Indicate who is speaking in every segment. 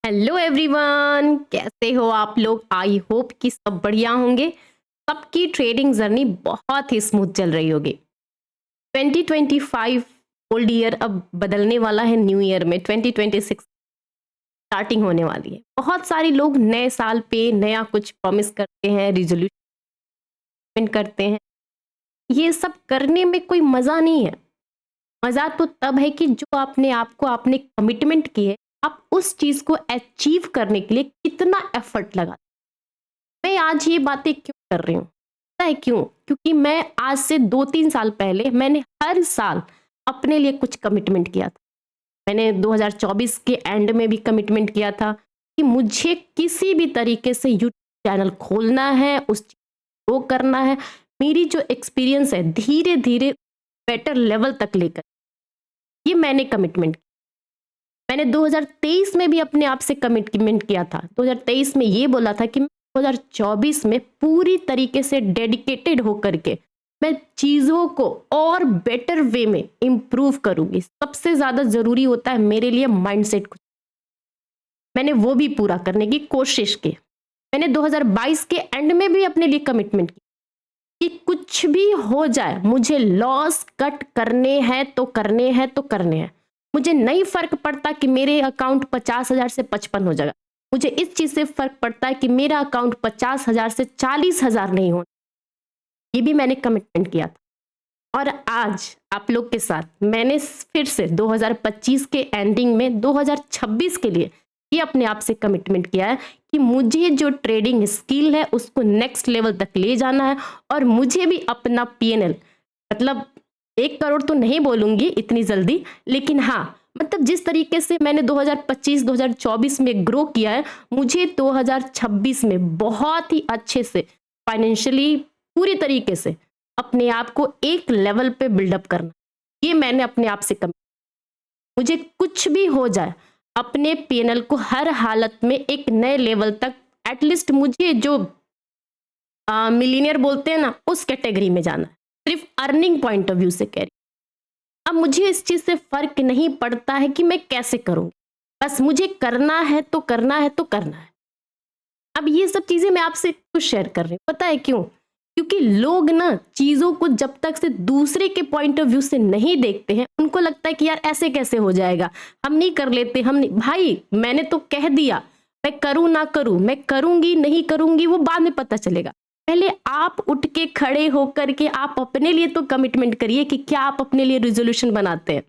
Speaker 1: Hello everyone, कैसे हो आप लोग? आई होप कि सब बढ़िया होंगे। सबकी ट्रेडिंग जर्नी बहुत ही स्मूथ चल रही होगी। 2025 ओल्ड ईयर अब बदलने वाला है। न्यू ईयर में 2026 स्टार्टिंग होने वाली है। बहुत सारे लोग नए साल पे नया कुछ प्रॉमिस करते हैं, रिजोल्यूशन करते हैं। ये सब करने में कोई मज़ा नहीं है। मज़ा तो तब है कि जो अपने आप को आपने कमिटमेंट की है, आप उस चीज़ को अचीव करने के लिए कितना एफर्ट लगा। मैं आज ये बातें क्यों कर रही हूँ? पता है क्यों? क्योंकि मैं आज से 2-3 साल पहले मैंने हर साल अपने लिए कुछ कमिटमेंट किया था। मैंने 2024 के एंड में भी कमिटमेंट किया था कि मुझे किसी भी तरीके से यूट्यूब चैनल खोलना है, उस चीज़ को ग्रो करना है। मेरी जो एक्सपीरियंस है धीरे-धीरे बेटर लेवल तक लेकर, ये मैंने कमिटमेंट। मैंने 2023 में भी अपने आप से कमिटमेंट किया था। 2023 में ये बोला था कि मैं 2024 में पूरी तरीके से डेडिकेटेड होकर के मैं चीज़ों को और बेटर वे में इम्प्रूव करूंगी। सबसे ज़्यादा ज़रूरी होता है मेरे लिए माइंडसेट। मैंने वो भी पूरा करने की कोशिश की। मैंने 2022 के एंड में भी अपने लिए कमिटमेंट की कि कुछ भी हो जाए, मुझे लॉस कट करने हैं तो करने हैं तो करने हैं। मुझे नहीं फर्क पड़ता कि मेरे अकाउंट 50,000 से 55 हो जाएगा। मुझे इस चीज से फर्क पड़ता है कि मेरा अकाउंट 50,000 से 40,000 नहीं हो। ये भी मैंने कमिटमेंट किया था। और आज आप लोग के साथ मैंने फिर से 2025 के एंडिंग में 2026 के लिए ये अपने आप से कमिटमेंट किया है कि मुझे जो ट्रेडिंग स्किल है उसको नेक्स्ट लेवल तक ले जाना है। और मुझे भी अपना पीएनएल, मतलब 1 करोड़ तो नहीं बोलूंगी इतनी जल्दी, लेकिन हाँ, मतलब जिस तरीके से मैंने 2025-2024 में ग्रो किया है, मुझे 2026 में बहुत ही अच्छे से फाइनेंशियली पूरी तरीके से अपने आप को एक लेवल पे बिल्डअप करना। ये मैंने अपने आप से कम। मुझे कुछ भी हो जाए, अपने पीएनएल को हर हालत में एक नए लेवल तक, एटलीस्ट मुझे जो मिलीनियर बोलते हैं ना, उस कैटेगरी में जाना है। सिर्फ अर्निंग पॉइंट ऑफ व्यू से कह रही। अब मुझे इस चीज से फर्क नहीं पड़ता है कि मैं कैसे करूंगी, बस मुझे करना है तो करना है तो करना है। अब ये सब चीजें मैं आपसे कुछ शेयर कर रही हूँ। पता है क्यों? क्योंकि लोग ना चीजों को जब तक से दूसरे के पॉइंट ऑफ व्यू से नहीं देखते हैं, उनको लगता है कि यार ऐसे कैसे हो जाएगा, हम नहीं कर लेते, हम नहीं। भाई मैंने तो कह दिया, मैं करूं ना करूं, मैं करूंगी नहीं करूंगी वो बाद में पता चलेगा। पहले आप उठ के खड़े होकर के आप अपने लिए तो कमिटमेंट करिए कि क्या आप अपने लिए रिजोल्यूशन बनाते हैं।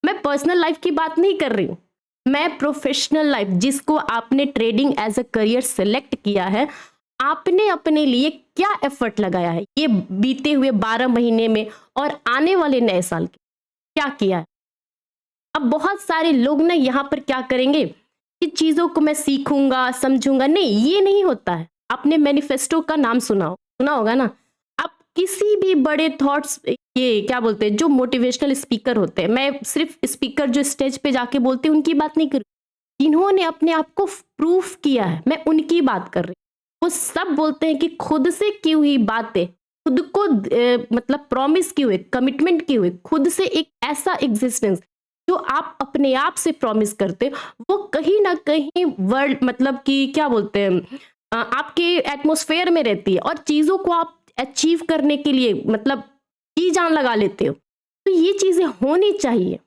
Speaker 1: मैं पर्सनल लाइफ की बात नहीं कर रही हूँ, मैं प्रोफेशनल लाइफ, जिसको आपने trading as a career select किया है, आपने अपने लिए क्या एफर्ट लगाया है ये बीते हुए 12 महीने में और आने वाले नए साल के क्या किया है। अब बहुत सारे लोग ना यहाँ पर क्या करेंगे कि चीजों को मैं सीखूंगा समझूंगा, नहीं, ये नहीं होता है। आपने मैनिफेस्टो का नाम सुना होगा ना। आप किसी भी बड़े थॉट्स, ये क्या बोलते हैं, जो मोटिवेशनल स्पीकर होते हैं, मैं सिर्फ स्पीकर जो स्टेज पे जाके बोलते हैं उनकी बात नहीं कर रही, जिन्होंने अपने आप को प्रूफ किया है, मैं उनकी बात कर रही हूँ। वो सब बोलते हैं कि खुद से की हुई बातें, खुद को मतलब प्रॉमिस किए हुए, कमिटमेंट किए हुए, खुद से एक ऐसा एग्जिस्टेंस जो आप अपने आप से प्रॉमिस करते हो, वो कहीं ना कहीं वर्ल्ड, मतलब कि क्या बोलते हैं, आपके एटमॉस्फेयर में रहती है और चीजों को आप अचीव करने के लिए मतलब जी जान लगा लेते हो। तो ये चीजें होनी चाहिए,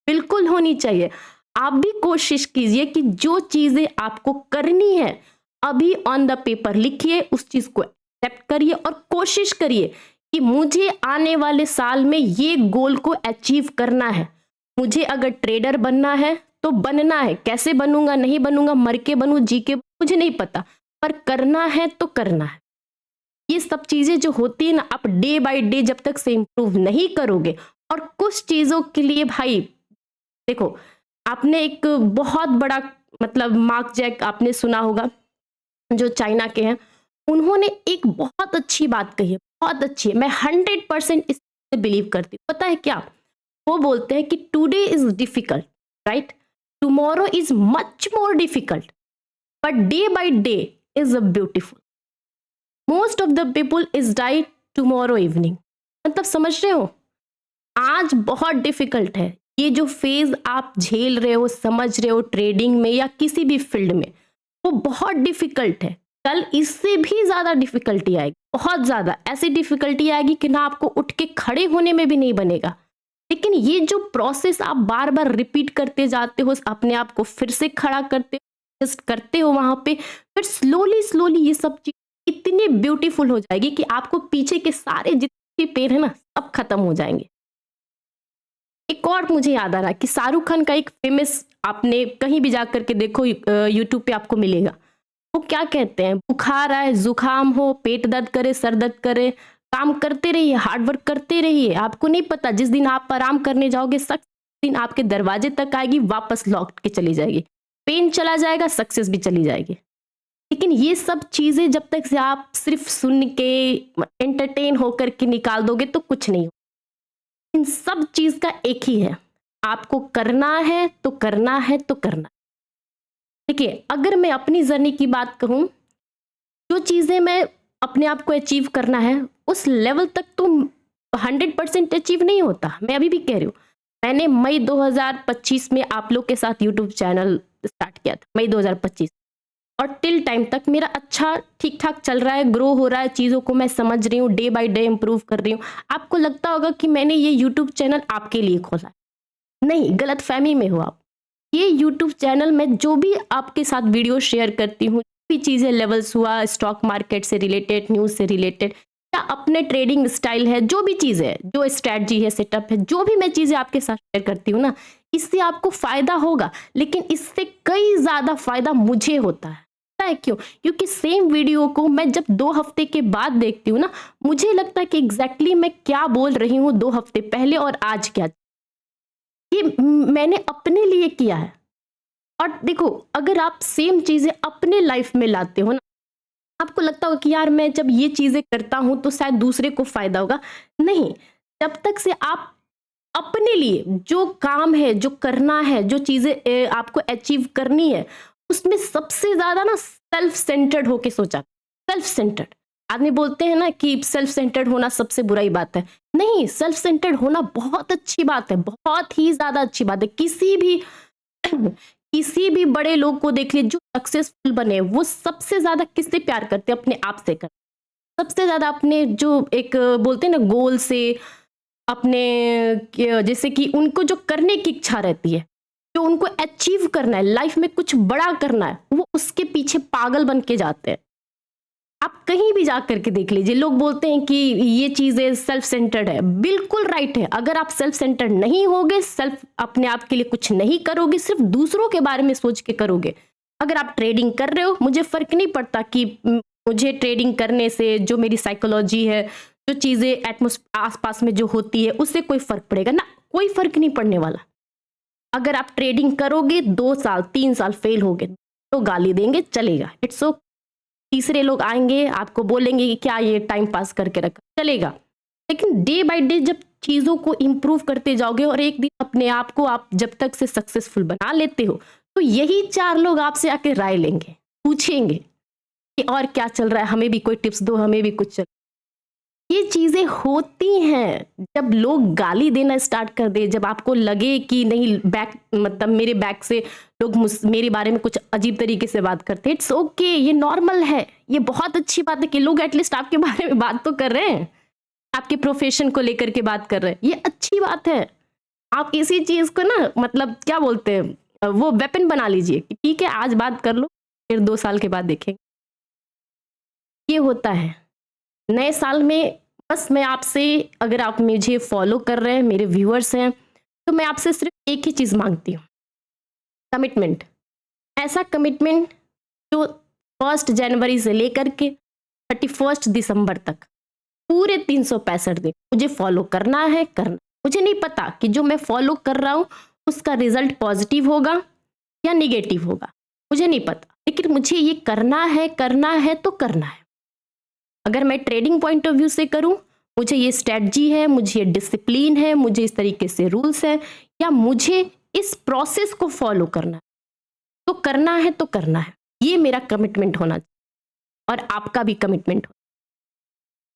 Speaker 1: बिल्कुल होनी चाहिए। आप भी कोशिश कीजिए कि जो चीजें आपको करनी है अभी ऑन द पेपर लिखिए, उस चीज को एक्सेप्ट करिए और कोशिश करिए कि मुझे आने वाले साल में ये गोल को अचीव करना है। मुझे अगर ट्रेडर बनना है तो बनना है, कैसे बनूंगा नहीं बनूंगा, मर के बनूं जी के मुझे नहीं पता, पर करना है तो करना है। ये सब चीजें जो होती है ना, आप डे बाय डे जब तक से इंप्रूव नहीं करोगे, और कुछ चीजों के लिए भाई देखो, आपने एक बहुत बड़ा, मतलब मार्क जैक आपने सुना होगा, जो चाइना के हैं, उन्होंने एक बहुत अच्छी बात कही है, बहुत अच्छी है, मैं 100% इस बिलीव करती हूँ। पता है क्या? वो बोलते हैं कि today is difficult, right, tomorrow is much more difficult, but day by day is a beautiful. Most of the people is die tomorrow evening. मतलब समझ रहे हो, आज बहुत डिफिकल्ट है, ये जो फेज आप झेल रहे हो, समझ रहे हो ट्रेडिंग में या किसी भी फील्ड में, वो बहुत डिफिकल्ट है। कल इससे भी ज्यादा डिफिकल्टी आएगी, बहुत ज्यादा ऐसी डिफिकल्टी आएगी कि ना आपको उठ के खड़े होने में भी नहीं बनेगा। लेकिन ये जो प्रोसेस आप बार बार रिपीट करते जाते हो, अपने आप को फिर से खड़ा करते हो वहां पे, फिर स्लोली स्लोली ये सब चीज इतनी ब्यूटीफुल हो जाएगी कि आपको पीछे के सारे जितने भी पेन है ना, सब खत्म हो जाएंगे। एक और मुझे याद आ रहा है कि शाहरुख खान का एक फेमस, आपने कहीं भी जाकर के देखो, यूट्यूब पे आपको मिलेगा। वो क्या कहते हैं, बुखार आए, जुकाम हो, पेट दर्द करे, सर दर्द करे, काम करते रहिए, हार्ड वर्क करते रहिए। आपको नहीं पता जिस दिन आप आराम करने जाओगे, दिन आपके दरवाजे तक आएगी, वापस लौट के चली जाएगी। पेन चला जाएगा, सक्सेस भी चली जाएगी। लेकिन ये सब चीजें जब तक से आप सिर्फ सुन के एंटरटेन होकर के निकाल दोगे तो कुछ नहीं हो। इन सब चीज का एक ही है, आपको करना है तो करना है तो करना। देखिए, अगर मैं अपनी जर्नी की बात कहूं, जो चीजें मैं अपने आप को अचीव करना है, उस लेवल तक तो 100% अचीव नहीं होता। मैं अभी भी कह रही हूँ, मैंने मई 2025 में आप लोग के साथ यूट्यूब चैनल स्टार्ट किया था, मई 2025, और टिल टाइम तक मेरा अच्छा ठीक ठाक चल रहा है, ग्रो हो रहा है, चीज़ों को मैं समझ रही हूँ, डे बाय डे इम्प्रूव कर रही हूँ। आपको लगता होगा कि मैंने ये यूट्यूब चैनल आपके लिए खोला है, नहीं, गलत फहमी में हो आप। ये यूट्यूब चैनल में जो भी आपके साथ वीडियो शेयर करती हूँ, भी चीज़ें, लेवल्स हुआ, स्टॉक मार्केट से रिलेटेड, न्यूज़ से रिलेटेड, या अपने ट्रेडिंग स्टाइल है, जो भी चीज़ है, जो स्ट्रैटेजी है, सेटअप है, जो भी मैं चीज़ें आपके साथ शेयर करती हूँ ना, इससे आपको फायदा होगा, लेकिन इससे कई ज़्यादा फायदा मुझे होता है। पता है क्यों? क्योंकि सेम वीडियो को मैं जब 2 हफ्ते के बाद देखती हूँ ना, मुझे लगता है कि एग्जैक्टली मैं क्या बोल रही हूँ 2 हफ्ते पहले और आज क्या, ये मैंने अपने लिए किया है। और देखो, अगर आप सेम चीजें अपने लाइफ में लाते हो ना, आपको लगता होगा कि यार मैं जब ये चीजें करता हूं तो शायद दूसरे को फायदा होगा। नहीं, जब तक से आप अपने लिए जो काम है, जो करना है, जो चीजें आपको अचीव करनी है, उसमें सबसे ज्यादा ना सेल्फ सेंटर्ड होके सोचा। सेल्फ सेंटर्ड, आदमी बोलते हैं ना कि सेल्फ सेंटर्ड होना सबसे बुरी बात है। नहीं, सेल्फ सेंटर्ड होना बहुत अच्छी बात है, बहुत ही ज्यादा अच्छी बात है। किसी भी बड़े लोग को देख लीजिए जो सक्सेसफुल बने, वो सबसे ज्यादा किससे प्यार करते हैं? अपने आप से करते। सबसे ज्यादा अपने जो एक बोलते हैं ना गोल से, अपने जैसे कि उनको जो करने की इच्छा रहती है, जो उनको अचीव करना है, लाइफ में कुछ बड़ा करना है, वो उसके पीछे पागल बन के जाते हैं। आप कहीं भी जाकर के देख लीजिए, लोग बोलते हैं कि ये चीजें सेल्फ सेंटर्ड है, बिल्कुल राइट है। अगर आप सेल्फ सेंटर्ड नहीं होगे, सेल्फ अपने आप के लिए कुछ नहीं करोगे, सिर्फ दूसरों के बारे में सोच के करोगे। अगर आप ट्रेडिंग कर रहे हो, मुझे फर्क नहीं पड़ता कि मुझे ट्रेडिंग करने से जो मेरी साइकोलॉजी है, जो चीजें एटमोस्फेयर आसपास में जो होती है, उससे कोई फर्क पड़ेगा ना? कोई फर्क नहीं पड़ने वाला। अगर आप ट्रेडिंग करोगे, 2 साल 3 साल फेल होगे तो गाली देंगे, चलेगा, इट्स ओके। तीसरे लोग आएंगे, आपको बोलेंगे कि क्या ये टाइम पास करके रखा, चलेगा। लेकिन डे बाय डे जब चीज़ों को इम्प्रूव करते जाओगे और एक दिन अपने आप को आप जब तक से सक्सेसफुल बना लेते हो, तो यही 4 लोग आपसे आके राय लेंगे, पूछेंगे कि और क्या चल रहा है, हमें भी कोई टिप्स दो, हमें भी कुछ चल। ये चीजें होती हैं जब लोग गाली देना स्टार्ट कर दे, जब आपको लगे कि नहीं, बैक मतलब मेरे बैक से लोग मेरे बारे में कुछ अजीब तरीके से बात करते हैं। इट्स ओके, ये नॉर्मल है, ये बहुत अच्छी बात है कि लोग एटलीस्ट आपके बारे में बात तो कर रहे हैं, आपके प्रोफेशन को लेकर के बात कर रहे हैं, ये अच्छी बात है। आप इसी चीज को ना, मतलब क्या बोलते हैं, वो वेपन बना लीजिए कि ठीक है, आज बात कर लो, फिर 2 साल के बाद देखेंगे। ये होता है नए साल में। बस मैं आपसे, अगर आप मुझे फॉलो कर रहे हैं, मेरे व्यूअर्स हैं, तो मैं आपसे सिर्फ एक ही चीज़ मांगती हूँ, कमिटमेंट। ऐसा कमिटमेंट जो 1 जनवरी से लेकर के 31 दिसंबर तक पूरे 365 दिन मुझे फॉलो करना है, करना। मुझे नहीं पता कि जो मैं फॉलो कर रहा हूँ उसका रिजल्ट पॉजिटिव होगा या निगेटिव होगा, मुझे नहीं पता, लेकिन मुझे ये करना है तो करना है। अगर मैं ट्रेडिंग पॉइंट ऑफ व्यू से करूं, मुझे ये स्ट्रेटजी है, मुझे ये डिसिप्लिन है, मुझे इस तरीके से रूल्स है, या मुझे इस प्रोसेस को फॉलो करना है, तो करना है तो करना है। ये मेरा कमिटमेंट होना चाहिए और आपका भी कमिटमेंट हो।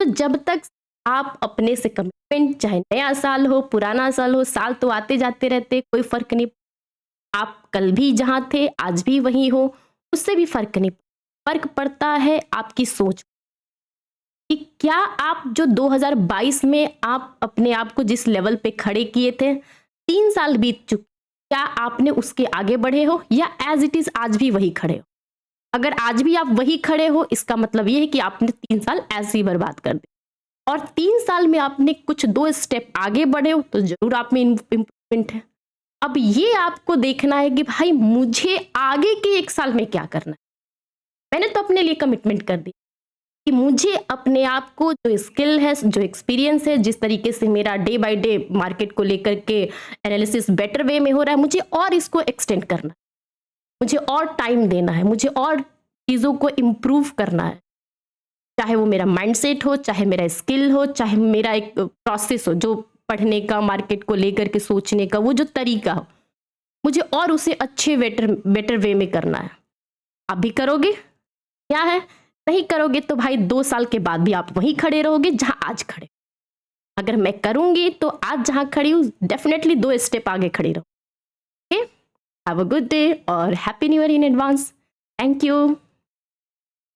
Speaker 1: तो जब तक आप अपने से कमिटमेंट, चाहे नया साल हो, पुराना साल हो, साल तो आते जाते रहते, कोई फ़र्क नहीं। आप कल भी जहाँ थे, आज भी वहीं हो, उससे भी फ़र्क नहीं। फ़र्क पड़ता है आपकी सोच कि क्या आप जो 2022 में आप अपने आप को जिस लेवल पे खड़े किए थे, 3 साल बीत चुके, क्या आपने उसके आगे बढ़े हो या एज़ इट इज़ आज भी वही खड़े हो? अगर आज भी आप वही खड़े हो, इसका मतलब ये है कि आपने 3 साल ऐसे ही बर्बाद कर दिए और 3 साल में आपने कुछ 2 स्टेप आगे बढ़े हो, तो ज़रूर आप में इम्प्रूवमेंट है। अब ये आपको देखना है कि भाई मुझे आगे के 1 साल में क्या करना है? मैंने तो अपने लिए कमिटमेंट कर दी कि मुझे अपने आप को जो स्किल है, जो एक्सपीरियंस है, जिस तरीके से मेरा डे बाय डे मार्केट को लेकर के एनालिसिस बेटर वे में हो रहा है, मुझे और इसको एक्सटेंड करना है। मुझे और टाइम देना है, मुझे और चीज़ों को इम्प्रूव करना है। चाहे वो मेरा माइंडसेट हो, चाहे मेरा स्किल हो, चाहे मेरा एक प्रोसेस हो, जो पढ़ने का, मार्केट को लेकर के सोचने का वो जो तरीका हो, मुझे और उसे अच्छे बेटर बेटर वे में करना है। आप भी करोगे? क्या है? नहीं करोगे तो भाई 2 साल के बाद भी आप वहीं खड़े रहोगे जहाँ आज खड़े। अगर मैं करूँगी तो आज जहाँ खड़ी हूँ डेफिनिटली 2 स्टेप आगे खड़ी रहूँ। Okay? Have a good day और happy new year in advance. Thank you.